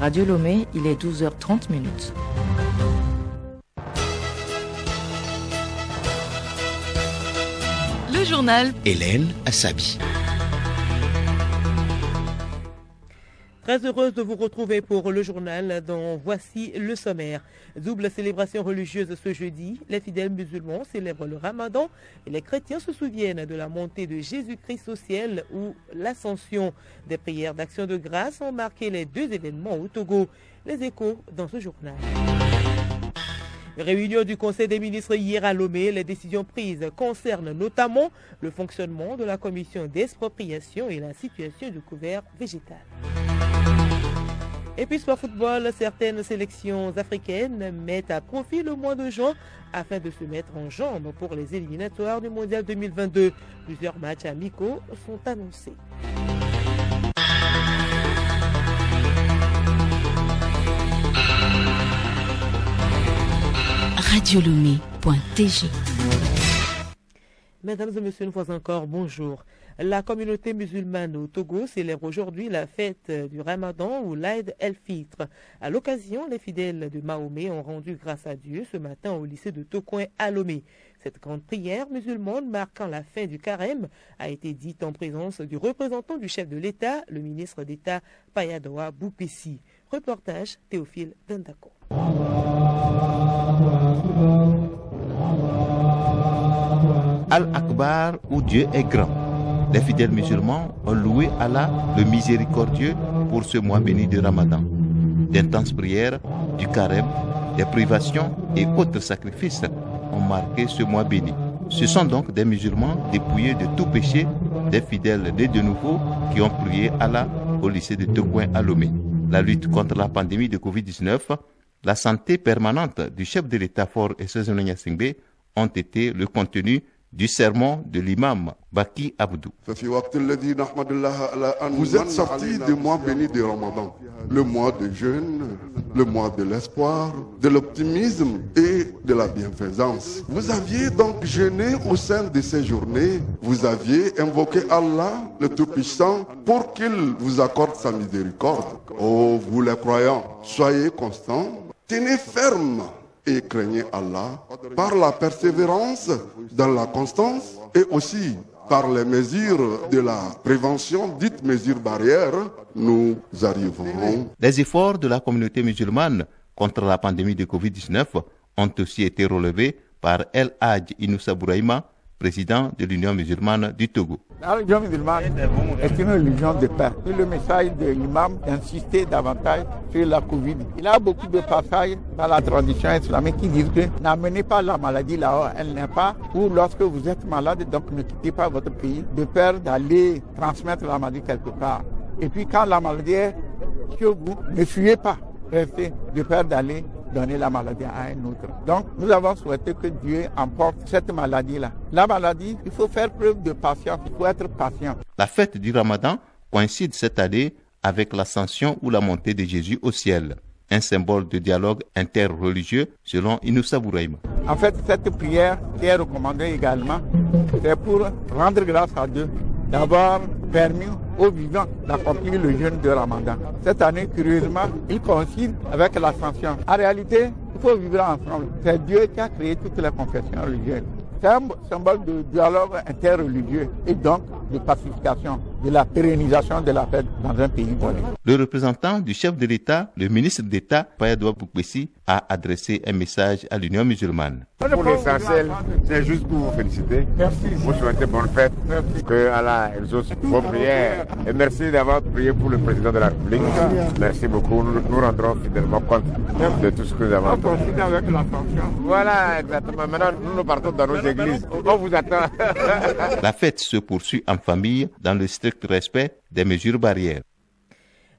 Radio Lomé, il est 12h30 minutes. Le journal Hélène Assabi. Très heureuse de vous retrouver pour le journal dont voici le sommaire. Double célébration religieuse ce jeudi. Les fidèles musulmans célèbrent le Ramadan et les chrétiens se souviennent de la montée de Jésus-Christ au ciel ou l'ascension. Des prières d'action de grâce ont marqué les deux événements au Togo. Les échos dans ce journal. Réunion du Conseil des ministres hier à Lomé, les décisions prises concernent notamment le fonctionnement de la commission d'expropriation et la situation du couvert végétal. Et puis sport football, certaines sélections africaines mettent à profit le mois de juin afin de se mettre en jambes pour les éliminatoires du Mondial 2022. Plusieurs matchs amicaux sont annoncés. radiolomé.tg. Mesdames et messieurs, une fois encore, bonjour. La communauté musulmane au Togo célèbre aujourd'hui la fête du Ramadan ou l'Aïd el-Fitr. À l'occasion, les fidèles de Mahomet ont rendu grâce à Dieu ce matin au lycée de Tokoin à Lomé. Cette grande prière musulmane marquant la fin du carême a été dite en présence du représentant du chef de l'État, le ministre d'État Payadoa Boupessi. Reportage Théophile Dendako. Al-Akbar, où Dieu est grand. Les fidèles musulmans ont loué Allah le miséricordieux pour ce mois béni de Ramadan. D'intenses prières, du carême, des privations et autres sacrifices ont marqué ce mois béni. Ce sont donc des musulmans dépouillés de tout péché, des fidèles nés de nouveau qui ont prié Allah au lycée de Tokoin à Lomé. La lutte contre la pandémie de Covid-19, la santé permanente du chef de l'État Fort et Sezonania Singbe ont été le contenu du sermon de l'imam Baki Abdou. Vous êtes sortis du mois béni de Ramadan, le mois de jeûne, le mois de l'espoir, de l'optimisme et de la bienfaisance. Vous aviez donc jeûné au sein de ces journées, vous aviez invoqué Allah, le Tout-Puissant, pour qu'il vous accorde sa miséricorde. Oh, vous les croyants, soyez constants, tenez ferme et craignez Allah par la persévérance dans la constance et aussi par les mesures de la prévention, dites mesures barrières, nous arriverons. Les efforts de la communauté musulmane contre la pandémie de Covid-19 ont aussi été relevés par El Hadj Inoussa Bouraïma, président de l'Union musulmane du Togo. La religion musulmane est une religion de paix. Et le message de l'imam d'insister davantage sur la Covid. Il y a beaucoup de passages dans la tradition islamique qui disent que n'amenez pas la maladie là où elle n'est pas, ou lorsque vous êtes malade, donc ne quittez pas votre pays, de peur d'aller transmettre la maladie quelque part. Et puis quand la maladie est chez vous, ne fuyez pas, restez de peur d'aller donner la maladie à un autre. Donc, nous avons souhaité que Dieu emporte cette maladie-là. La maladie, il faut faire preuve de patience, il faut être patient. La fête du Ramadan coïncide cette année avec l'ascension ou la montée de Jésus au ciel, un symbole de dialogue interreligieux selon Inoussa Bouraïma. En fait, cette prière qui est recommandée également, c'est pour rendre grâce à Dieu d'avoir permis aux vivants d'accomplir le jeûne de Ramadan. Cette année, curieusement, il coïncide avec l'ascension. En réalité, il faut vivre ensemble. C'est Dieu qui a créé toutes les confessions religieuses. C'est un symbole de dialogue interreligieux et donc de pacification, de la pérennisation de la paix dans un pays donné. Le représentant du chef de l'État, le ministre d'État, Payadoa Boupessi, a adressé un message à l'Union musulmane. Pour l'essentiel, c'est juste pour vous féliciter. Merci. Vous souhaitez bonne fête. Merci. Que Allah exauce vos prières. Et merci d'avoir prié pour le président de la République. Merci beaucoup. Nous rendrons fidèlement compte de tout ce que nous avons entendu. On continue avec l'ascension. Voilà, exactement. Maintenant, nous partons dans nos églises. On vous attend. La fête se poursuit en famille dans le strict respect des mesures barrières.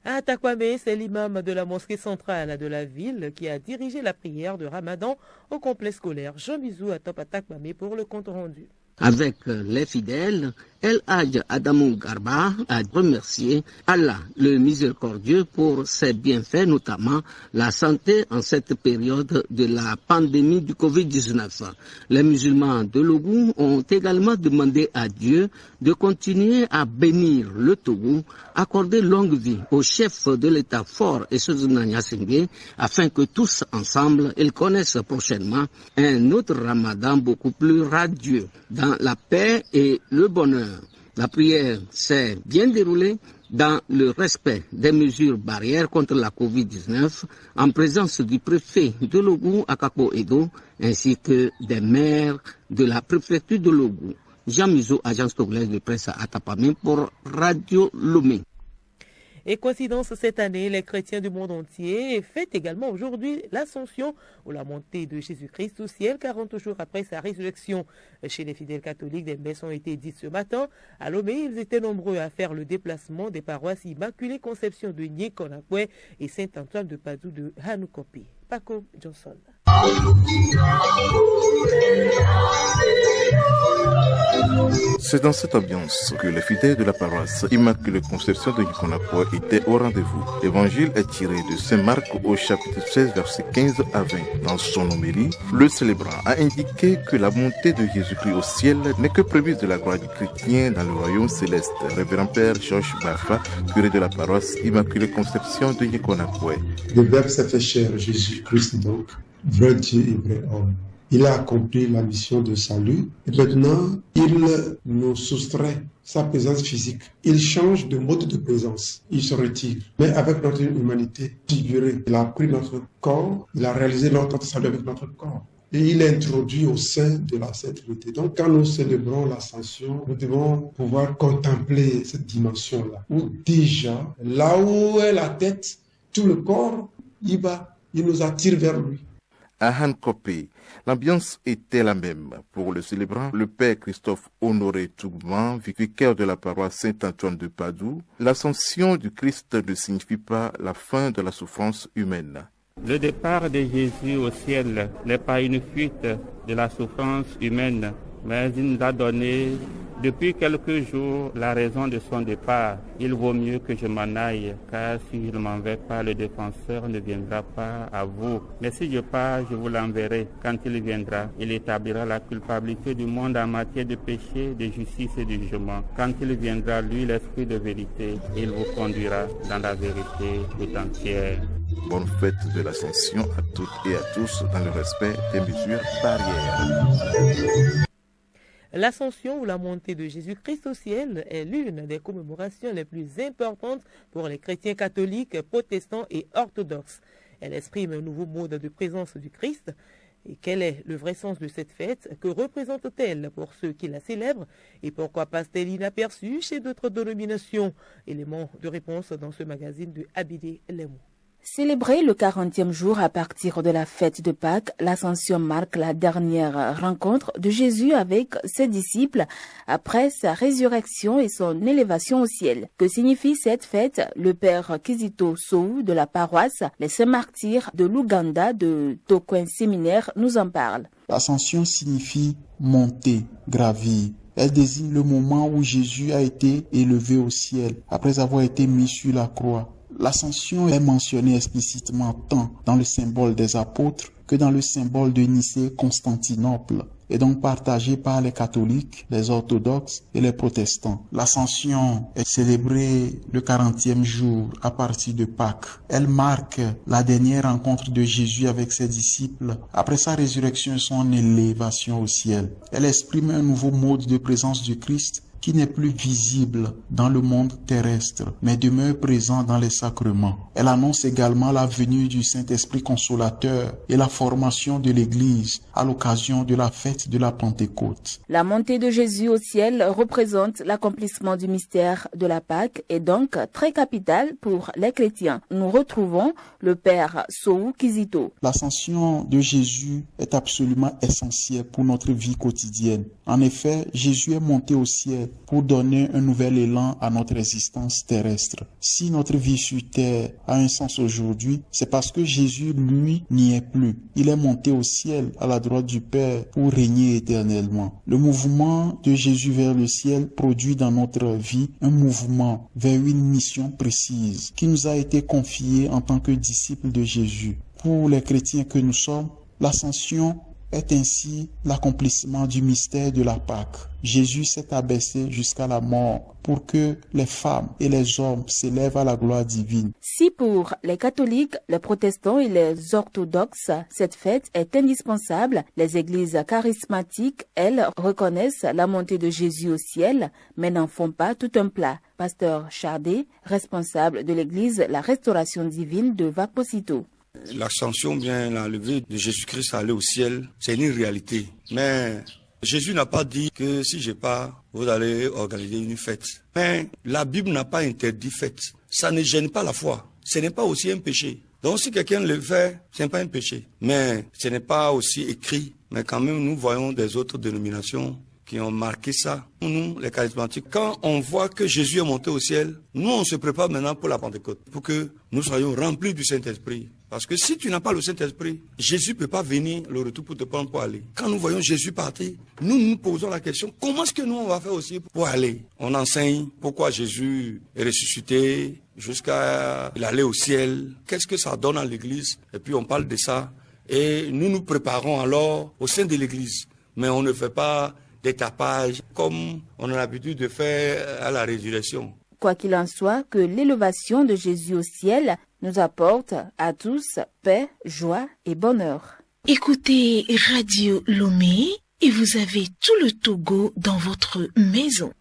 À Takwame, c'est l'imam de la mosquée centrale de la ville qui a dirigé la prière de Ramadan au complexe scolaire Jean Bizou à Takwame pour le compte rendu. Avec les fidèles, El Hadj Adamou Garba a remercié Allah le miséricordieux pour ses bienfaits, notamment la santé en cette période de la pandémie du Covid-19. Les musulmans de Logou ont également demandé à Dieu de continuer à bénir le Togo, accorder longue vie au chef de l'État fort et Sozuna Nyassingbe, afin que tous ensemble, ils connaissent prochainement un autre Ramadan beaucoup plus radieux, dans la paix et le bonheur. La prière s'est bien déroulée dans le respect des mesures barrières contre la Covid-19, en présence du préfet de Logou, Akako Edo, ainsi que des maires de la préfecture de Logou. Jean Mizo, agence togolaise de presse à Atapamé pour Radio Lomé. Et coïncidence cette année, les chrétiens du monde entier fêtent également aujourd'hui l'Ascension ou la montée de Jésus-Christ au ciel 40 jours après sa résurrection. Chez les fidèles catholiques, des messes ont été dites ce matin. À Lomé, ils étaient nombreux à faire le déplacement des paroisses Immaculée Conception de Nié-Konakwe et Saint-Antoine de Padoue de Hanukopi. Paco Johnson. C'est dans cette ambiance que les fidèles de la paroisse Immaculée Conception de Nikonakwe étaient au rendez-vous. L'évangile est tiré de Saint Marc au chapitre 16, versets 15 à 20. Dans son homélie, le célébrant a indiqué que la montée de Jésus-Christ au ciel n'est que prémisse de la gloire du chrétien dans le royaume céleste. Révérend Père Georges Bafa, curé de la paroisse Immaculée Conception de Nikonakwe. Le Verbe s'est fait chair, Jésus-Christ donc, vrai Dieu et vrai homme. Il a accompli la mission de salut et maintenant il nous soustrait sa présence physique. Il change de mode de présence, il se retire. Mais avec notre humanité figurée, il a pris notre corps, il a réalisé notre salut avec notre corps. Et il est introduit au sein de la Sainte-Trinité. Donc quand nous célébrons l'Ascension, nous devons pouvoir contempler cette dimension-là. Où déjà, là où est la tête, tout le corps, il nous attire vers lui. À Hankopé, l'ambiance était la même. Pour le célébrant, le père Christophe Honoré Tougman, vicaire de la paroisse Saint-Antoine de Padoue, l'ascension du Christ ne signifie pas la fin de la souffrance humaine. Le départ de Jésus au ciel n'est pas une fuite de la souffrance humaine, mais il nous a donné depuis quelques jours la raison de son départ. Il vaut mieux que je m'en aille, car si je ne m'en vais pas, le défenseur ne viendra pas à vous. Mais si je pars, je vous l'enverrai. Quand il viendra, il établira la culpabilité du monde en matière de péché, de justice et de jugement. Quand il viendra, lui, l'Esprit de vérité, il vous conduira dans la vérité tout entière. Bonne fête de l'Ascension à toutes et à tous dans le respect des mesures barrières. L'Ascension ou la montée de Jésus-Christ au ciel est l'une des commémorations les plus importantes pour les chrétiens catholiques, protestants et orthodoxes. Elle exprime un nouveau mode de présence du Christ. Et quel est le vrai sens de cette fête? Que représente-t-elle pour ceux qui la célèbrent? Et pourquoi passe-t-elle inaperçue chez d'autres dénominations? Élément de réponse dans ce magazine de Abidé Lemou. Célébrer le 40e jour à partir de la fête de Pâques, l'Ascension marque la dernière rencontre de Jésus avec ses disciples après sa résurrection et son élévation au ciel. Que signifie cette fête? Le père Kizito Sou de la paroisse Les Saints Martyrs de l'Ouganda de Tokwen Séminaire nous en parle. L'Ascension signifie monter, gravir. Elle désigne le moment où Jésus a été élevé au ciel après avoir été mis sur la croix. L'ascension est mentionnée explicitement tant dans le symbole des apôtres que dans le symbole de Nicée-Constantinople, et donc partagée par les catholiques, les orthodoxes et les protestants. L'ascension est célébrée le 40e jour à partir de Pâques. Elle marque la dernière rencontre de Jésus avec ses disciples après sa résurrection et son élévation au ciel. Elle exprime un nouveau mode de présence du Christ qui n'est plus visible dans le monde terrestre, mais demeure présent dans les sacrements. Elle annonce également la venue du Saint-Esprit consolateur et la formation de l'Église à l'occasion de la fête de la Pentecôte. La montée de Jésus au ciel représente l'accomplissement du mystère de la Pâque et donc très capital pour les chrétiens. Nous retrouvons le père Sou Kizito. L'ascension de Jésus est absolument essentielle pour notre vie quotidienne. En effet, Jésus est monté au ciel pour donner un nouvel élan à notre existence terrestre. Si notre vie sur terre a un sens aujourd'hui, c'est parce que Jésus, lui, n'y est plus. Il est monté au ciel à la droite du Père pour régner éternellement. Le mouvement de Jésus vers le ciel produit dans notre vie un mouvement vers une mission précise qui nous a été confiée en tant que disciples de Jésus. Pour les chrétiens que nous sommes, l'ascension est ainsi l'accomplissement du mystère de la Pâque. Jésus s'est abaissé jusqu'à la mort pour que les femmes et les hommes s'élèvent à la gloire divine. Si pour les catholiques, les protestants et les orthodoxes, cette fête est indispensable, les églises charismatiques, elles, reconnaissent la montée de Jésus au ciel, mais n'en font pas tout un plat. Pasteur Chardet, responsable de l'église La Restauration Divine de Vaposito. L'ascension, bien la levée de Jésus-Christ à aller au ciel, c'est une réalité. Mais Jésus n'a pas dit que si je pars, vous allez organiser une fête. Mais la Bible n'a pas interdit fête. Ça ne gêne pas la foi. Ce n'est pas aussi un péché. Donc si quelqu'un le fait, ce n'est pas un péché. Mais ce n'est pas aussi écrit. Mais quand même, nous voyons des autres dénominations qui ont marqué ça. Nous, les charismatiques, quand on voit que Jésus est monté au ciel, nous, on se prépare maintenant pour la Pentecôte, pour que nous soyons remplis du Saint-Esprit. Parce que si tu n'as pas le Saint-Esprit, Jésus ne peut pas venir le retour pour te prendre pour aller. Quand nous voyons Jésus partir, nous nous posons la question, comment est-ce que nous, on va faire aussi pour aller? On enseigne pourquoi Jésus est ressuscité jusqu'à aller au ciel. Qu'est-ce que ça donne à l'Église? Et puis on parle de ça. Et nous nous préparons alors au sein de l'Église. Mais on ne fait pas des tapages comme on a l'habitude de faire à la résurrection. Quoi qu'il en soit, que l'élévation de Jésus au ciel nous apporte à tous paix, joie et bonheur. Écoutez Radio Lomé et vous avez tout le Togo dans votre maison.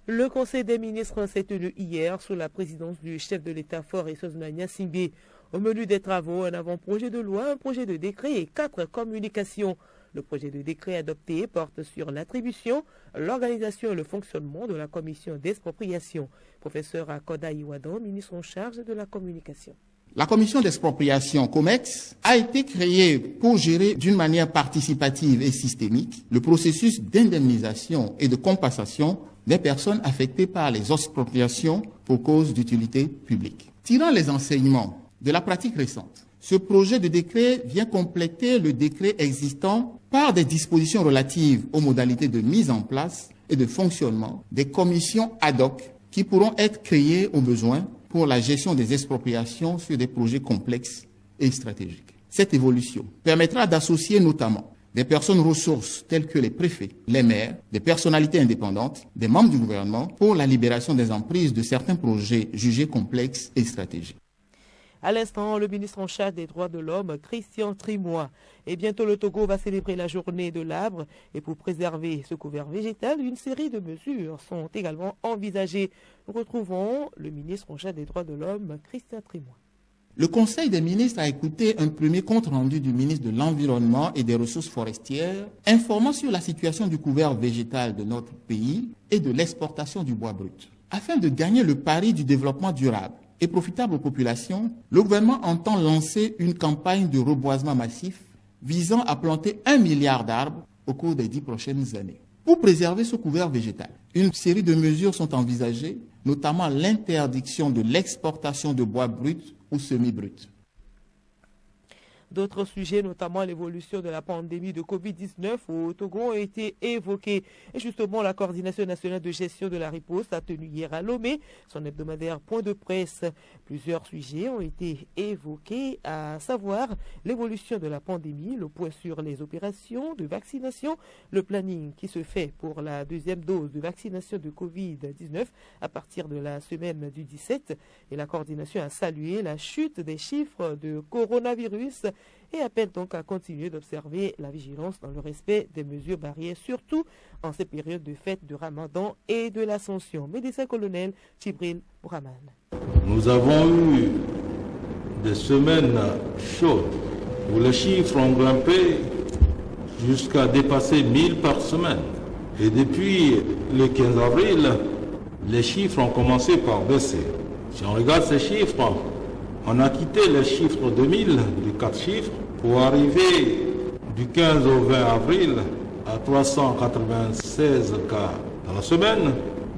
Le Conseil des ministres s'est tenu hier sous la présidence du chef de l'État Faure Essouzna Gnassingbé. Au menu des travaux, un avant-projet de loi, un projet de décret et 4 communications. Le projet de décret adopté porte sur l'attribution, l'organisation et le fonctionnement de la commission d'expropriation. Professeur Akoda Iwadan, ministre en charge de la communication. La commission d'expropriation COMEX a été créée pour gérer d'une manière participative et systémique le processus d'indemnisation et de compensation des personnes affectées par les expropriations pour cause d'utilité publique. Tirant les enseignements de la pratique récente, ce projet de décret vient compléter le décret existant par des dispositions relatives aux modalités de mise en place et de fonctionnement des commissions ad hoc qui pourront être créées au besoin pour la gestion des expropriations sur des projets complexes et stratégiques. Cette évolution permettra d'associer notamment des personnes ressources telles que les préfets, les maires, des personnalités indépendantes, des membres du gouvernement pour la libération des emprises de certains projets jugés complexes et stratégiques. À l'instant, le ministre en charge des droits de l'homme, Christian Trimois. Et bientôt, le Togo va célébrer la journée de l'arbre. Et pour préserver ce couvert végétal, une série de mesures sont également envisagées. Nous retrouvons le ministre en charge des droits de l'homme, Christian Trimois. Le Conseil des ministres a écouté un premier compte-rendu du ministre de l'Environnement et des Ressources forestières informant sur la situation du couvert végétal de notre pays et de l'exportation du bois brut. Afin de gagner le pari du développement durable et profitable aux populations, le gouvernement entend lancer une campagne de reboisement massif visant à planter 1 milliard d'arbres au cours des 10 prochaines années. Pour préserver ce couvert végétal, une série de mesures sont envisagées, notamment l'interdiction de l'exportation de bois brut ou semi-brut. D'autres sujets, notamment l'évolution de la pandémie de Covid-19 au Togo, ont été évoqués. Et justement, la Coordination nationale de gestion de la riposte a tenu hier à Lomé son hebdomadaire point de presse. Plusieurs sujets ont été évoqués, à savoir l'évolution de la pandémie, le point sur les opérations de vaccination, le planning qui se fait pour la deuxième dose de vaccination de Covid-19 à partir de la semaine du 17. Et la coordination a salué la chute des chiffres de coronavirus et appelle donc à continuer d'observer la vigilance dans le respect des mesures barrières, surtout en ces périodes de fête de Ramadan et de l'Ascension. Médecin-colonel Tchibril Bouraman. Nous avons eu des semaines chaudes où les chiffres ont grimpé jusqu'à dépasser 1000 par semaine. Et depuis le 15 avril, les chiffres ont commencé par baisser. Si on regarde ces chiffres, on a quitté les chiffres 2000, les 4 chiffres, pour arriver du 15 au 20 avril à 396 cas dans la semaine.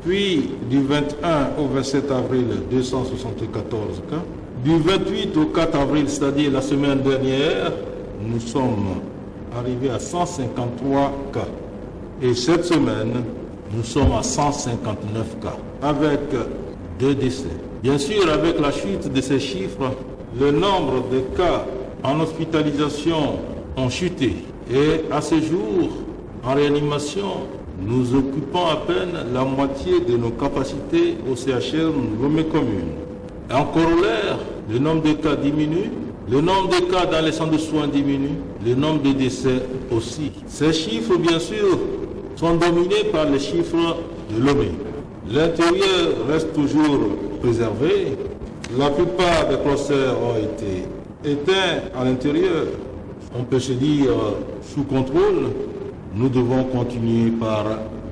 Puis du 21 au 27 avril, 274 cas. Du 28 au 4 avril, c'est-à-dire la semaine dernière, nous sommes arrivés à 153 cas. Et cette semaine, nous sommes à 159 cas, avec 2 décès. Bien sûr, avec la chute de ces chiffres, le nombre de cas en hospitalisation ont chuté. Et à ce jour, en réanimation, nous occupons à peine la moitié de nos capacités au CHR Lomé Commune. En corollaire, le nombre de cas diminue, le nombre de cas dans les centres de soins diminue, le nombre de décès aussi. Ces chiffres, bien sûr, sont dominés par les chiffres de Lomé. L'intérieur reste toujours préservé. La plupart des clusters ont été éteints à l'intérieur. On peut se dire sous contrôle. Nous devons continuer par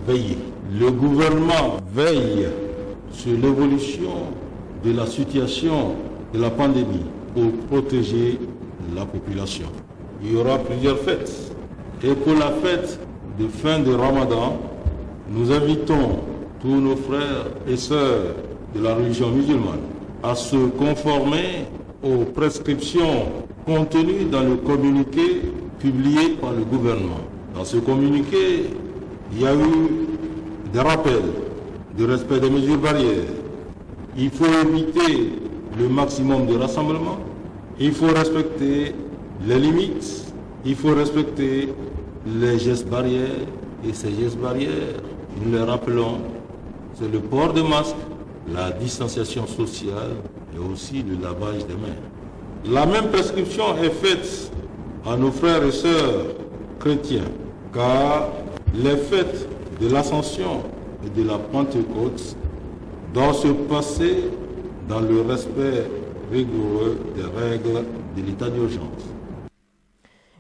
veiller. Le gouvernement veille sur l'évolution de la situation de la pandémie pour protéger la population. Il y aura plusieurs fêtes. Et pour la fête de fin de Ramadan, nous invitons tous nos frères et sœurs de la religion musulmane à se conformer aux prescriptions contenues dans le communiqué publié par le gouvernement. Dans ce communiqué, il y a eu des rappels du respect des mesures barrières. Il faut éviter le maximum de rassemblement. Il faut respecter les limites. Il faut respecter les gestes barrières. Et ces gestes barrières, nous les rappelons, c'est le port de masque, la distanciation sociale et aussi le lavage des mains. La même prescription est faite à nos frères et sœurs chrétiens, car les fêtes de l'Ascension et de la Pentecôte doivent se passer dans le respect rigoureux des règles de l'état d'urgence.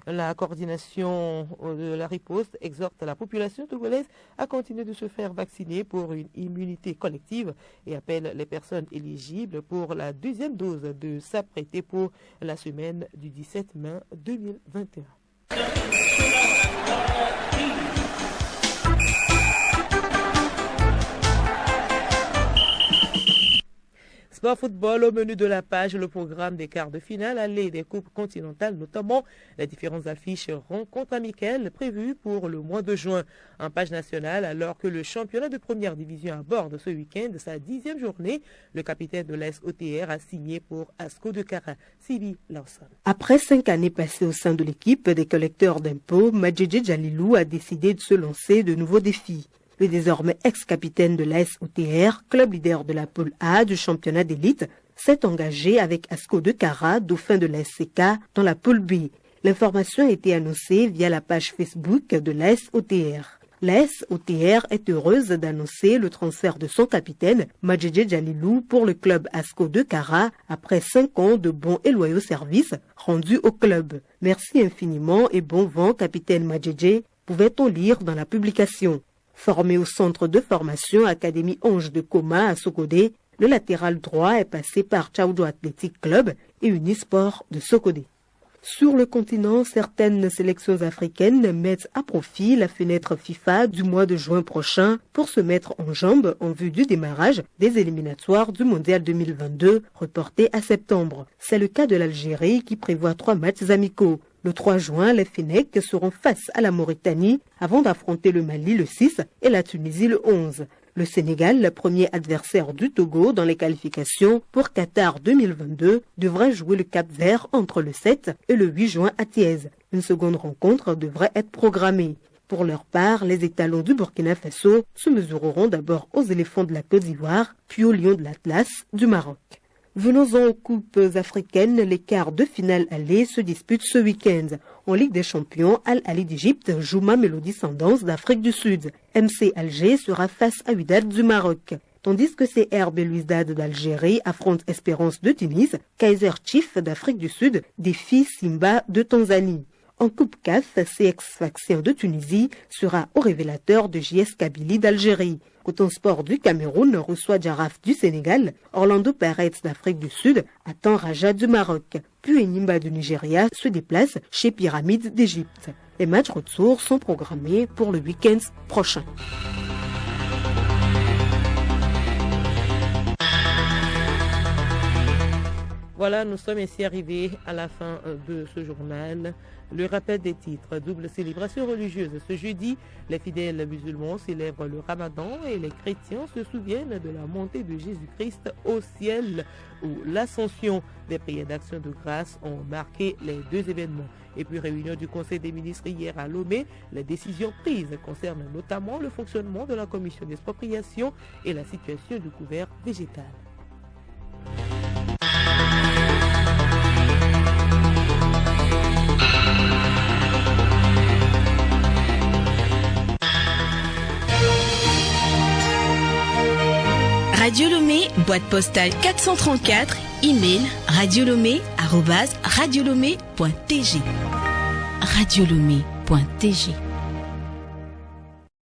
La coordination de la riposte exhorte la population togolaise à continuer de se faire vacciner pour une immunité collective et appelle les personnes éligibles pour la 2e dose de s'apprêter pour la semaine du 17 mai 2021. Sport football au menu de la page, le programme des quarts de finale aller des coupes continentales, notamment les différentes affiches rencontres amicales prévues pour le mois de juin. En page nationale, alors que le championnat de première division aborde ce week-end sa 10e journée, le capitaine de l'AS OTR a signé pour ASCO de Kara, Sylvie Lawson. Après 5 années passées au sein de l'équipe des collecteurs d'impôts, Madjedje Jalilou a décidé de se lancer de nouveaux défis. Le désormais ex-capitaine de l'AS OTR, club leader de la poule A du championnat d'élite, s'est engagé avec ASCO de Kara, dauphin de l'ASCK, dans la poule B. L'information a été annoncée via la page Facebook de l'AS OTR. L'AS OTR est heureuse d'annoncer le transfert de son capitaine, Madjedje Jalilou, pour le club ASCO de Kara, après 5 ans de bons et loyaux services rendus au club. Merci infiniment et bon vent, capitaine Madjedje, pouvait-on lire dans la publication. Formé au centre de formation Académie Ange de Coma à Sokodé, le latéral droit est passé par Tchaoudou Athletic Club et Unisport de Sokodé. Sur le continent, certaines sélections africaines mettent à profit la fenêtre FIFA du mois de juin prochain pour se mettre en jambes en vue du démarrage des éliminatoires du Mondial 2022 reporté à septembre. C'est le cas de l'Algérie qui prévoit 3 matchs amicaux. Le 3 juin, les Fennecs seront face à la Mauritanie avant d'affronter le Mali le 6 et la Tunisie le 11. Le Sénégal, le premier adversaire du Togo dans les qualifications pour Qatar 2022, devrait jouer le Cap-Vert entre le 7 et le 8 juin à Thiès. Une seconde rencontre devrait être programmée. Pour leur part, les étalons du Burkina Faso se mesureront d'abord aux éléphants de la Côte d'Ivoire, puis aux lions de l'Atlas du Maroc. Venons-en aux coupes africaines. Les quarts de finale aller se disputent ce week-end. En Ligue des Champions, Al Ahly d'Égypte joue Mamelodi Sundowns d'Afrique du Sud. MC Alger sera face à Wydad du Maroc. Tandis que CR Belouizdad d'Algérie affronte Espérance de Tunis, Kaiser Chiefs d'Afrique du Sud défie Simba de Tanzanie. En Coupe CAF, CX Sfaxien de Tunisie sera au révélateur de JS Kabylie d'Algérie. Coton Sport du Cameroun reçoit Jaraf du Sénégal, Orlando Pirates d'Afrique du Sud attend Raja du Maroc. Puis Enyimba du Nigeria se déplace chez Pyramides d'Égypte. Les matchs retour sont programmés pour le week-end prochain. Voilà, nous sommes ainsi arrivés à la fin de ce journal. Le rappel des titres, double célébration religieuse. Ce jeudi, les fidèles musulmans célèbrent le Ramadan et les chrétiens se souviennent de la montée de Jésus-Christ au ciel, où l'ascension des prières d'action de grâce ont marqué les deux événements. Et puis, réunion du Conseil des ministres hier à Lomé, les décisions prises concernent notamment le fonctionnement de la commission d'expropriation et la situation du couvert végétal. Radio Lomé, boîte postale 434, email radiolomé@radiolomé.tg. radiolomé.tg